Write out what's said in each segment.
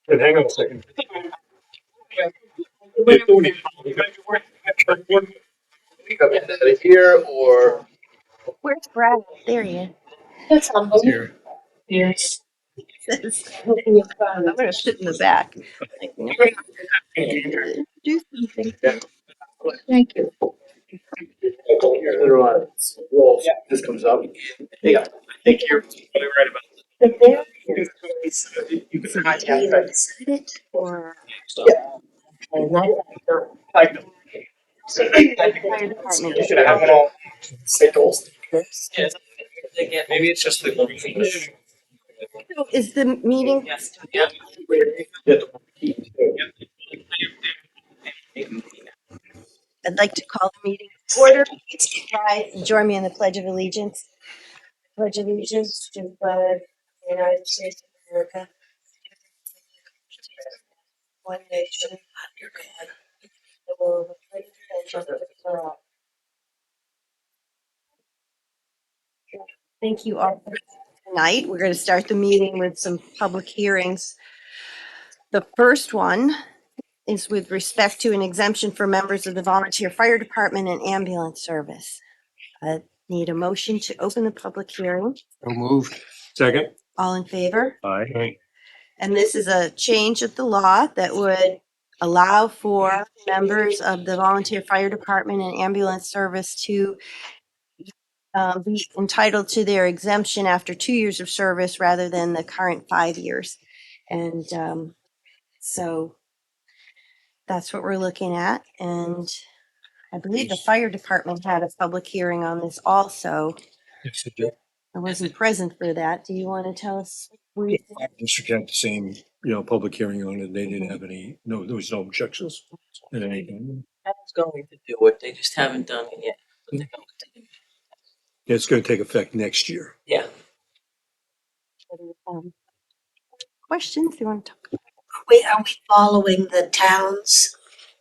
But hang on a second. Here or Where's Brad? There he is. That's humble. here? Yes. I'm gonna sit in the back. Do something. Thank you. Well, this comes up. Yeah. Thank you. Right about But there, you can either decide it or. And I I know. Fire department. You should have it all. Signals. This. Maybe it's just the. So is the meeting? I'd like to call the meeting to order. Rise and join me in the Pledge of Allegiance. Pledge allegiance to the flag of the United States of America, one nation, under God, indivisible, with liberty and justice for all. Thank you all for tonight. We're going to start the meeting with some public hearings. The first one is with respect to an exemption for members of the volunteer fire department and ambulance service. I need a motion to open the public hearing. So moved. Second. All in favor? Aye. And this is a change of the law that would allow for members of the volunteer fire department and ambulance service to be entitled to their exemption after 2 years of service rather than the current 5 years. And so that's what we're looking at. And I believe the fire department had a public hearing on this also. Yes, it did. I wasn't present for that. Do you want to tell us? District had the same, public hearing on it. They didn't have there was no objections at anything. I was going to do it, they just haven't done it yet. But they're going to do it. It's going to take effect next year. Yeah. Questions you want to talk about? Are we following the town's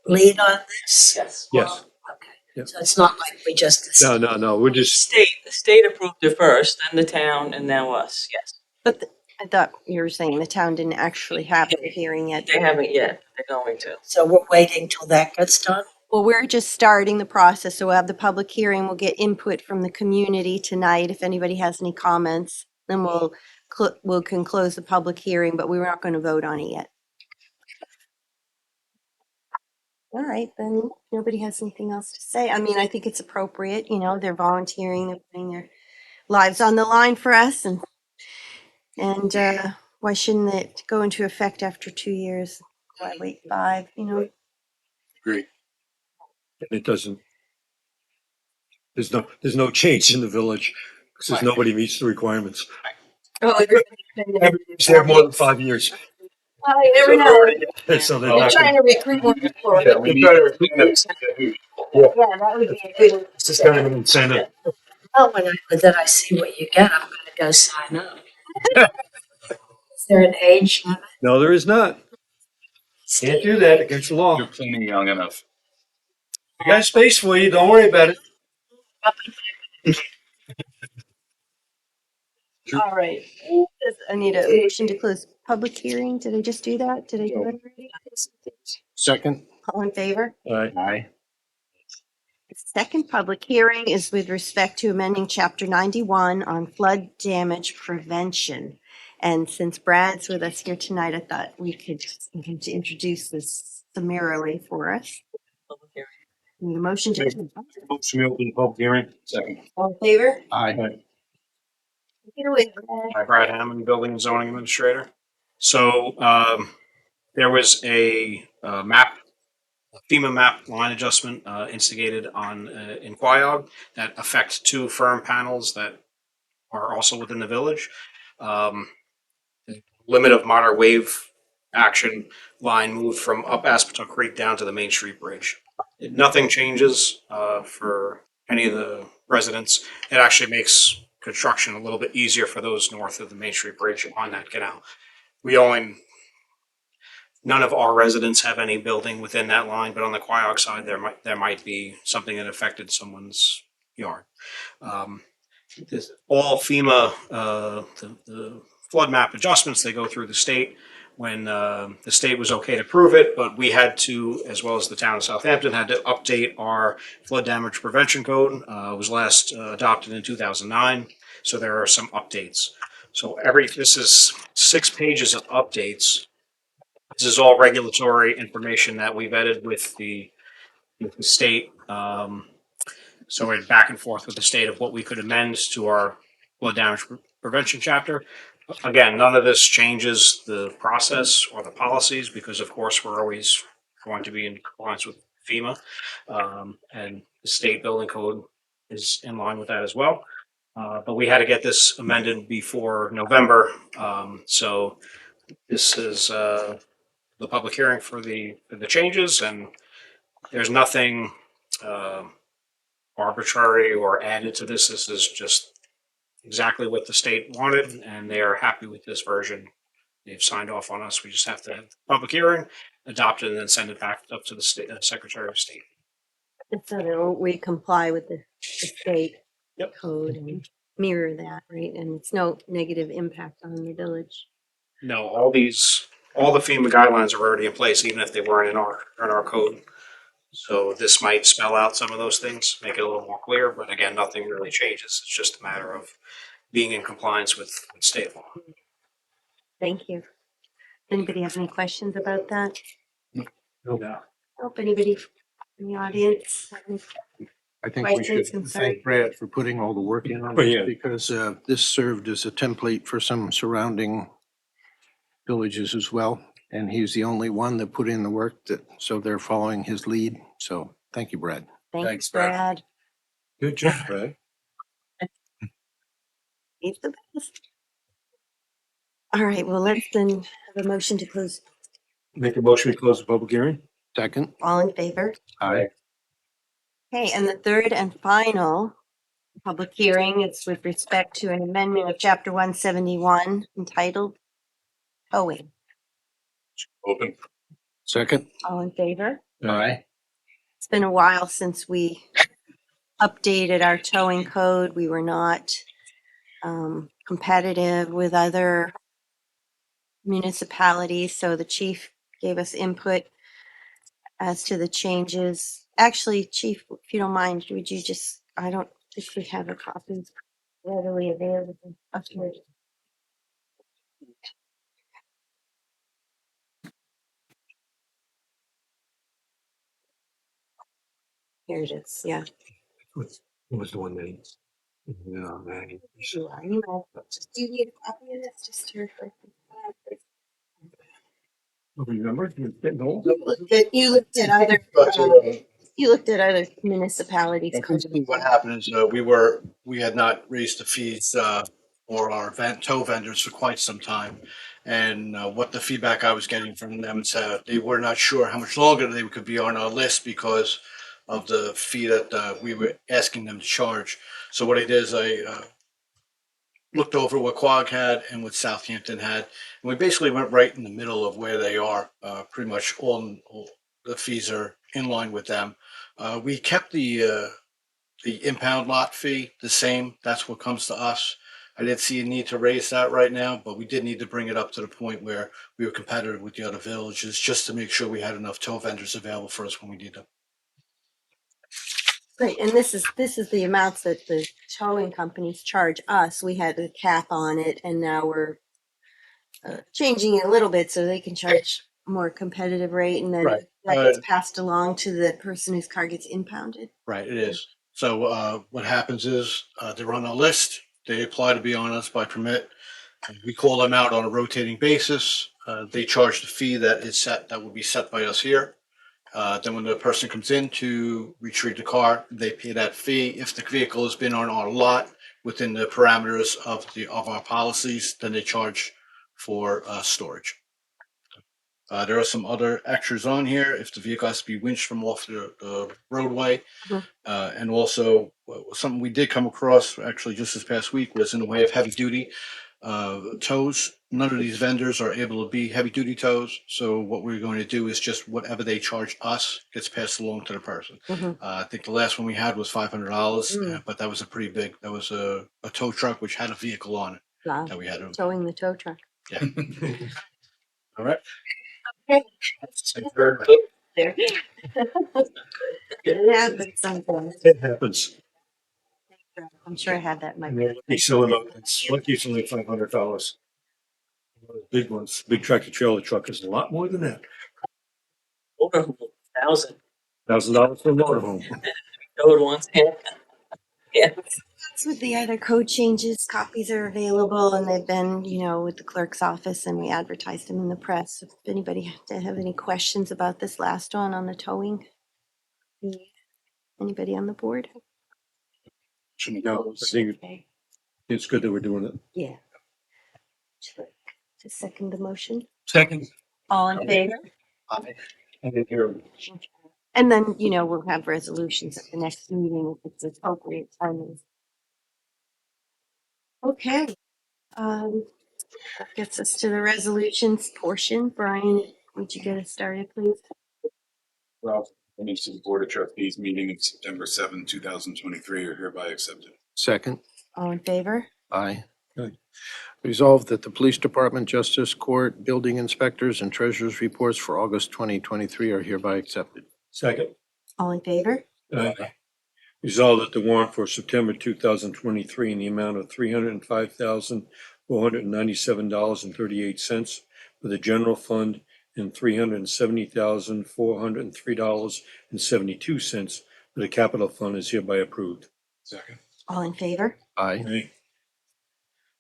lead on this? Yes. Yes. Okay. Yeah. So it's not like we just. No. We're just, The state approved it first, then the town, and now us, yes. But I thought you were saying the town didn't actually have a hearing yet. They haven't yet, they're going to. So we're waiting till that gets done? Well, we're just starting the process, so we'll have the public hearing. We'll get input from the community tonight. If anybody has any comments, then we can close the public hearing, but we're not going to vote on it yet. All right, then nobody has anything else to say. I mean, I think it's appropriate, they're volunteering, they're putting their lives on the line for us, and why shouldn't it go into effect after 2 years? Why wait 5, agree. And it doesn't, there's no change in the village because nobody meets the requirements. Oh, Everybody's there more than 5 years. you never know. So they're We're not trying to recruit more people. Yeah, we need to recruit them. Yeah, that would be a good. It's just kind of an incentive. Oh, then I see what you get, I'm gonna go sign up. Is there an age limit? No, there is not. Can't do that against the law. You're plenty young enough. I got space for you. Don't worry about it. All right. I need a motion to close public hearing. Did I just do that? Did I do it already? Second. All in favor? Aye. The second public hearing is with respect to amending Chapter 91 on flood damage prevention. And since Brad's with us here tonight, I thought we could introduce this summarily for us. Public hearing. Need a motion to. Motion to open the public hearing. Second. All in favor? Aye. Take it away, Brad. Hi, Brad Hammond, Building and Zoning Administrator. So there was a FEMA map line adjustment instigated in Quiog that affects 2 firm panels that are also within the village. The limit of moderate wave action line moved from up Aspetuck Creek down to the Main Street Bridge. Nothing changes for any of the residents. It actually makes construction a little bit easier for those north of the Main Street Bridge on that canal. None of our residents have any building within that line, but on the Quiog side, there might be something that affected someone's yard. All FEMA, the flood map adjustments, they go through the state. when the state was okay to prove it, but we had to, as well as the town of Southampton, had to update our flood damage prevention code. It was last adopted in 2009, so there are some updates. So this is 6 pages of updates. This is all regulatory information that we vetted with the state. So we're back and forth with the state of what we could amend to our flood damage prevention chapter. Again, none of this changes the process or the policies because, of course, we're always going to be in compliance with FEMA, and the state building code is in line with that as well. But we had to get this amended before November. So this is the public hearing for the changes, and there's nothing arbitrary or added to this. This is just exactly what the state wanted, and they are happy with this version. They've signed off on us. We just have to have the public hearing, adopt it, and then send it back up to the state, Secretary of State. So that we comply with the state Yep. code and mirror that, right? And it's no negative impact on the village. No, all the FEMA guidelines are already in place, even if they weren't in our code. So this might spell out some of those things, make it a little more clear. But again, nothing really changes. It's just a matter of being in compliance with state law. Thank you. Anybody have any questions about that? No. Hope anybody in the audience have any I think we questions, should concerns? thank Brad for putting all the work in on Oh, yeah. this because this served as a template for some surrounding villages as well. And he's the only one that put in the work so they're following his lead. So thank you, Brad. Thanks, Thanks, Brad. Brad. Good job, Brad. He's the best. All right, well, let's then have a motion to close. Make a motion to close the public hearing? Second. All in favor? Aye. Okay, and the third and final public hearing is with respect to an amendment of Chapter 171 entitled Towing. Open. Second. All in favor? Aye. It's been a while since we updated our towing code. We were not competitive with other municipalities, so the chief gave us input as to the changes. Actually, Chief, if you don't mind, would you just, I don't think we have a copy readily available. Up here. Here it is, yeah. What was the one that? No, man. You are, you know. Do you need a copy of this just here? Remember? You're getting old. You looked at other, But, you looked at other municipalities. basically what happened is, we had not raised the fees, for our tow vendors for quite some time. And, what the feedback I was getting from them said, they were not sure how much longer they could be on our list because of the fee that, we were asking them to charge. So what I did is I looked over what Quag had and what Southampton had. And we basically went right in the middle of where they are. Pretty much all the fees are in line with them. We kept the impound lot fee the same. That's what comes to us. I didn't see a need to raise that right now, but we did need to bring it up to the point where we were competitive with the other villages just to make sure we had enough tow vendors available for us when we need them. Great, and this is the amounts that the towing companies charge us. We had a cap on it, and now we're changing it a little bit so they can charge a more competitive rate, and then Right. that gets passed along to the person whose car gets impounded. Right, it is. So what happens is they're on a list. They apply to be on us by permit. And we call them out on a rotating basis. They charge the fee that is set, that will be set by us here. Then when the person comes in to retrieve the car, they pay that fee. If the vehicle has been on our lot within the parameters of our policies, then they charge for storage. There are some other extras on here. If the vehicle has to be winched from off the roadway. Mhm. And also something we did come across actually just this past week was in the way of heavy duty tows. None of these vendors are able to be heavy duty tows. So what we're going to do is just whatever they charge us gets passed along to the person. Mhm. I think the last one we had was $500, Mm. but that was that was a tow truck which had a vehicle on it Wow. that we had to. Towing the tow truck. Yeah. All right. Okay. Thank you very much. There. It happens sometimes. It happens. I'm sure I had that in my. And they're lucky selling them, it's lucky it's only $500. Big ones, big tractor trailer truck is a lot more than that. Over 1,000 $1,000 for a motorhome. code once. Yeah. That's with the other code changes, copies are available and they've been, with the clerk's office and we advertised them in the press. If anybody have any questions about this last one on the towing? Anybody on the board? No, I think Okay. it's good that we're doing it. Yeah. To second the motion. Second. All in favor? Aye. I didn't hear. And then, we'll have resolutions at the next meeting if it's appropriate timing. Okay. That gets us to the resolutions portion. Brian, would you get us started, please? Ralph, minutes to the Board of Trustees meeting of September 7, 2023 are hereby accepted. Second, All in favor? aye. Aye. Resolved that the Police Department, Justice Court, Building Inspectors, and Treasurers' reports for August 2023 are hereby accepted. Second. All in favor? Resolved that the warrant for September 2023 in the amount of $305,497.38 for the general fund and $370,403.72 for the capital fund is hereby approved. Second. All in favor? Aye. Aye.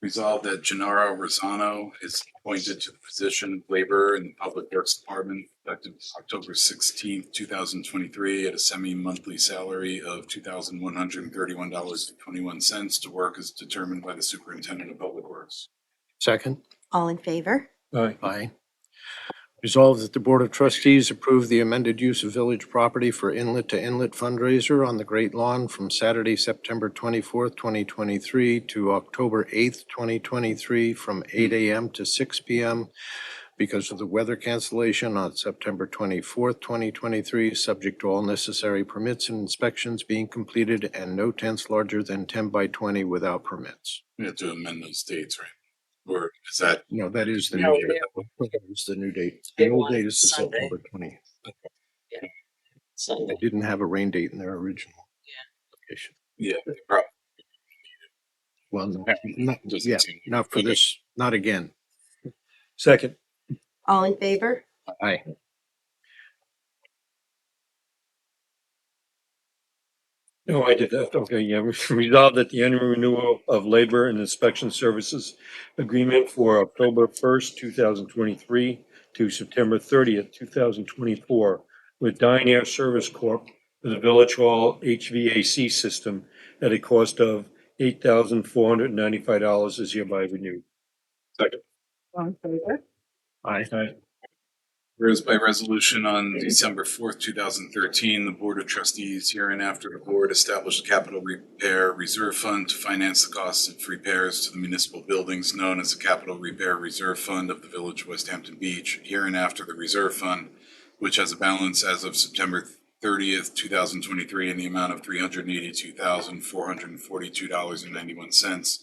Resolved that Gennaro Rosano is appointed to the position of laborer in the Public Works Department effective October 16th, 2023 at a semi-monthly salary of $2,131.21 to work as determined by the Superintendent of Public Works. Second, All in favor? Aye. aye. Resolved that the Board of Trustees approve the amended use of village property for Inlet to Inlet fundraiser on the Great Lawn from Saturday, September 24th, 2023 to October 8th, 2023 from 8 a.m. to 6 p.m. because of the weather cancellation on September 24th, 2023, subject to all necessary permits and inspections being completed and no tents larger than 10 by 20 without permits. We have to amend those dates, right? Or is that? No, that is the No, new date. That is the new date. The It old was date is the Sunday. September 20th. Sunday. They didn't have a rain date in their original application. Yeah, probably. Well, no, Doesn't yeah, seem- not for Okay. this, not again. Second. All in favor? Aye. No, I did that. Okay, yeah. Resolved that the annual renewal of labor and inspection services agreement for October 1st, 2023 to September 30th, 2024 with Dynair Service Corp. for the Village Hall HVAC system at a cost of $8,495 is hereby renewed. Second. All in favor? Aye. Aye. Whereas by resolution on December 4th, 2013, the Board of Trustees hereinafter the board established a capital repair reserve fund to finance the costs of repairs to the municipal buildings known as the Capital Repair Reserve Fund of the Village of West Hampton Beach. Hereinafter the reserve fund, which has a balance as of September 30th, 2023 in the amount of $382,442.91.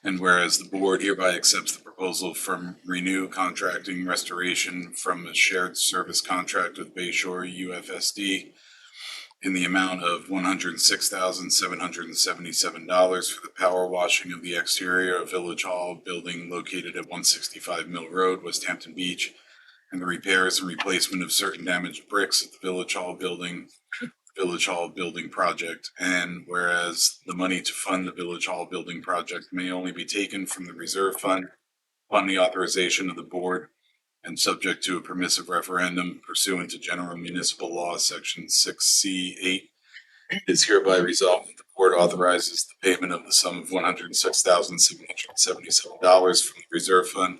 And whereas the board hereby accepts the proposal from Renew Contracting Restoration from a shared service contract with Bayshore UFSD in the amount of $106,777 for the power washing of the exterior of Village Hall building located at 165 Mill Road, West Hampton Beach, and the repairs and replacement of certain damaged bricks at the Village Hall building project, and whereas the money to fund the Village Hall building project may only be taken from the reserve fund upon the authorization of the board and subject to a permissive referendum pursuant to General Municipal Law, Section 6C8, is hereby resolved that the board authorizes the payment of the sum of $106,777 from the reserve fund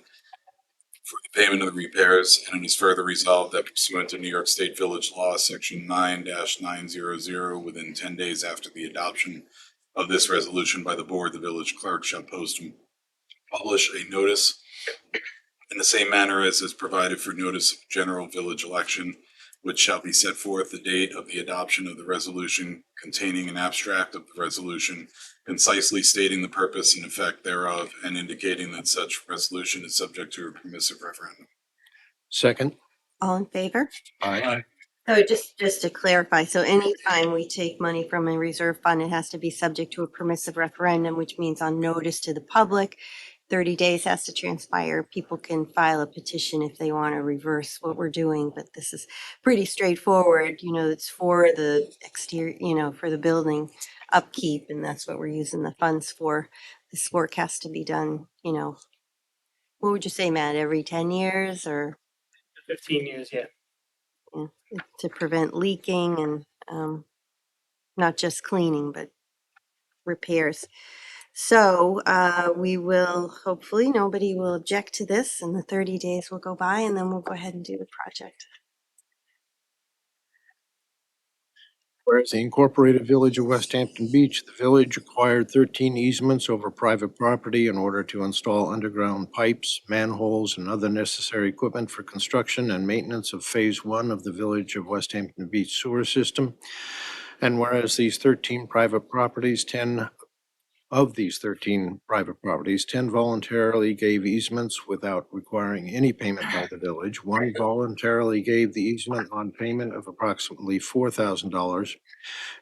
for the payment of the repairs, and it is further resolved that pursuant to New York State Village Law, Section 9-900, within 10 days after the adoption of this resolution by the board, the village clerk shall post and publish a notice in the same manner as is provided for notice of general village election, which shall be set forth the date of the adoption of the resolution containing an abstract of the resolution, concisely stating the purpose and effect thereof, and indicating that such resolution is subject to a permissive referendum. Second. All in favor? Aye. So just to clarify, so anytime we take money from a reserve fund, it has to be subject to a permissive referendum, which means on notice to the public. 30 days has to transpire. People can file a petition if they want to reverse what we're doing, but this is pretty straightforward. It's for the exterior, for the building upkeep, and that's what we're using the funds for. This work has to be done, what would you say, Matt, every 10 years or? 15 years, yeah. Yeah, to prevent leaking and not just cleaning, but repairs. So we will, hopefully, nobody will object to this and the 30 days will go by and then we'll go ahead and do the project. Whereas the Incorporated Village of West Hampton Beach, the village acquired 13 easements over private property in order to install underground pipes, manholes, and other necessary equipment for construction and maintenance of Phase 1 of the Village of West Hampton Beach sewer system. And whereas these 13 private properties, 10 voluntarily gave easements without requiring any payment by the village. One voluntarily gave the easement on payment of approximately $4,000,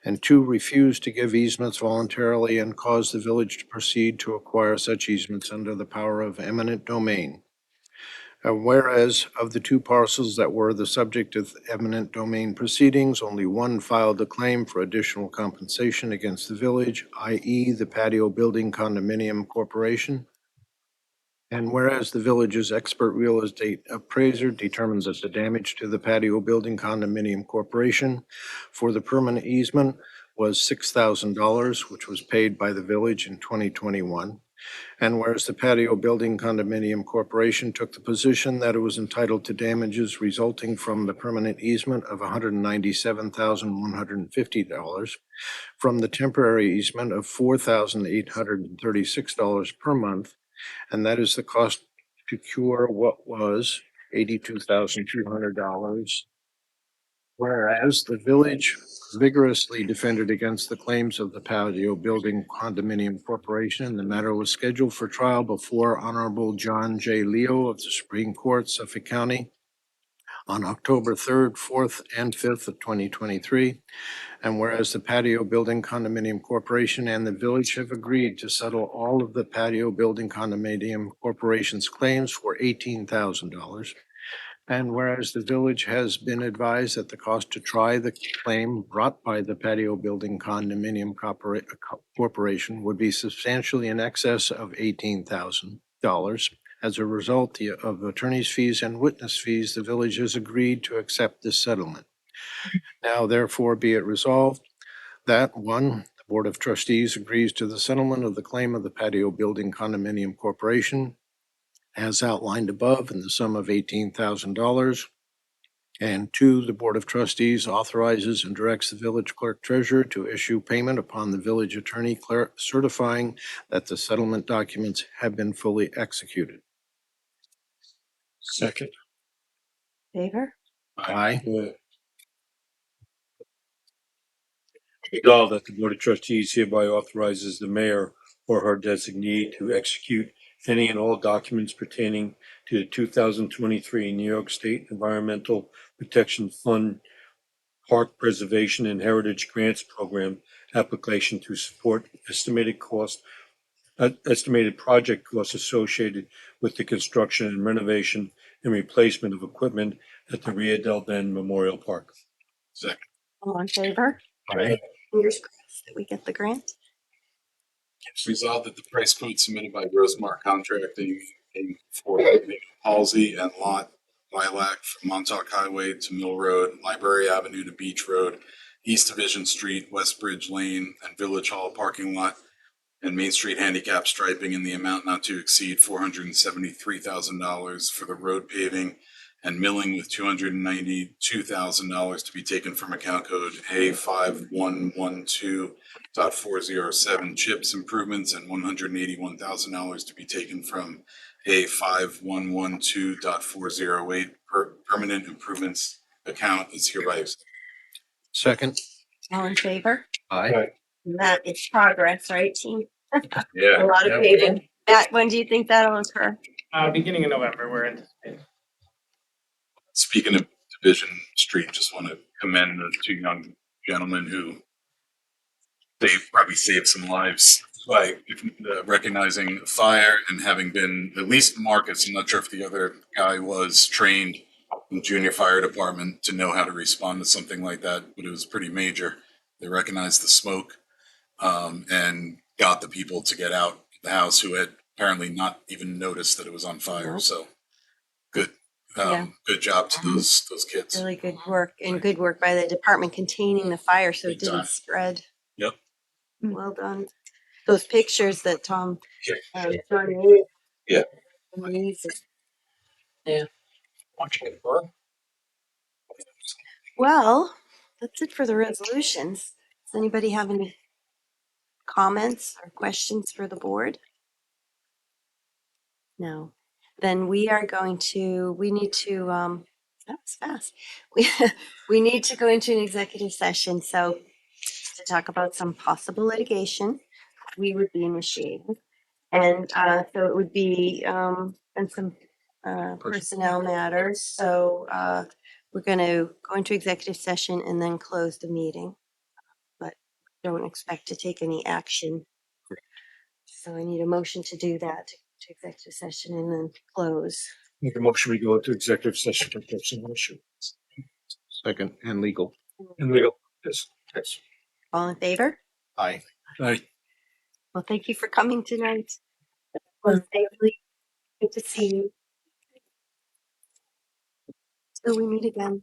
and 2 refused to give easements voluntarily and caused the village to proceed to acquire such easements under the power of eminent domain. Whereas of the 2 parcels that were the subject of eminent domain proceedings, only one filed a claim for additional compensation against the village, i.e. the Patio Building Condominium Corporation. And whereas the village's expert real estate appraiser determines that the damage to the Patio Building Condominium Corporation for the permanent easement was $6,000, which was paid by the village in 2021. And whereas the Patio Building Condominium Corporation took the position that it was entitled to damages resulting from the permanent easement of $197,150, from the temporary easement of $4,836 per month, and that is the cost to cure what was $82,200. Whereas the village vigorously defended against the claims of the Patio Building Condominium Corporation, the matter was scheduled for trial before Honorable John J. Leo of the Supreme Court, Suffolk County, on October 3rd, 4th, and 5th of 2023. And whereas the Patio Building Condominium Corporation and the village have agreed to settle all of the Patio Building Condominium Corporation's claims for $18,000. And whereas the village has been advised that the cost to try the claim brought by the Patio Building Condominium Corporation would be substantially in excess of $18,000. As a result of attorney's fees and witness fees, the village has agreed to accept this settlement. Now therefore be it resolved that 1, the Board of Trustees agrees to the settlement of the claim of the Patio Building Condominium Corporation as outlined above in the sum of $18,000. And 2, the Board of Trustees authorizes and directs the village clerk treasurer to issue payment upon the village attorney clerk certifying that the settlement documents have been fully executed. Second. Favor? Aye. Resolved that the Board of Trustees hereby authorizes the mayor or her designee to execute any and all documents pertaining to the 2023 New York State Environmental Protection Fund Park Preservation and Heritage Grants Program application to support estimated project costs associated with the construction and renovation and replacement of equipment at the Rio del Bend Memorial Park. Second. All in favor? Aye. Fingers crossed that we get the grant. Resolved that the price quote submitted by Rosemark Contracting Inc. for Halsey and Lot Lilac from Montauk Highway to Mill Road, Library Avenue to Beach Road, East Division Street, West Bridge Lane, and Village Hall parking lot, and Main Street handicap striping in the amount not to exceed $473,000 for the road paving and milling, with $292,000 to be taken from account code A5112.407 chips improvements, and $181,000 to be taken from A5112.408 permanent improvements account is hereby accepted. Second. All in favor? Aye. That is progress, right, team? Yeah. A lot of paving. Matt, when do you think that'll occur? Beginning of November, we're anticipating. Speaking of Division Street, just want to commend the two young gentlemen who probably saved some lives by recognizing a fire and having been, at least Marcus, I'm not sure if the other guy was trained in junior fire department to know how to respond to something like that, but it was pretty major. They recognized the smoke and got the people to get out of the house who had apparently not even noticed that it was on fire. Nope. So good, Yeah. good job to those kids. Really good work, and good work by the department containing the fire so it Big time. didn't spread. Yep. Well done. Those pictures that Tom. Yeah. John made. Yeah. Amazing. Watching it burn. Well, that's it for the resolutions. Does anybody have any comments or questions for the board? No. Then we are going to, we need to, that was fast. We need to go into an executive session, so to talk about some possible litigation we would be initiating. And so it would be, and some personnel matters. So we're going to go into executive session and then close the meeting, but don't expect to take any action. So I need a motion to do that, to executive session and then close. Make a motion, we go into executive session for personnel issue. Second, and legal. And legal, yes, yes. All in favor? Aye. Aye. Well, thank you for coming tonight. Well, safely. Good to see you. Till we meet again.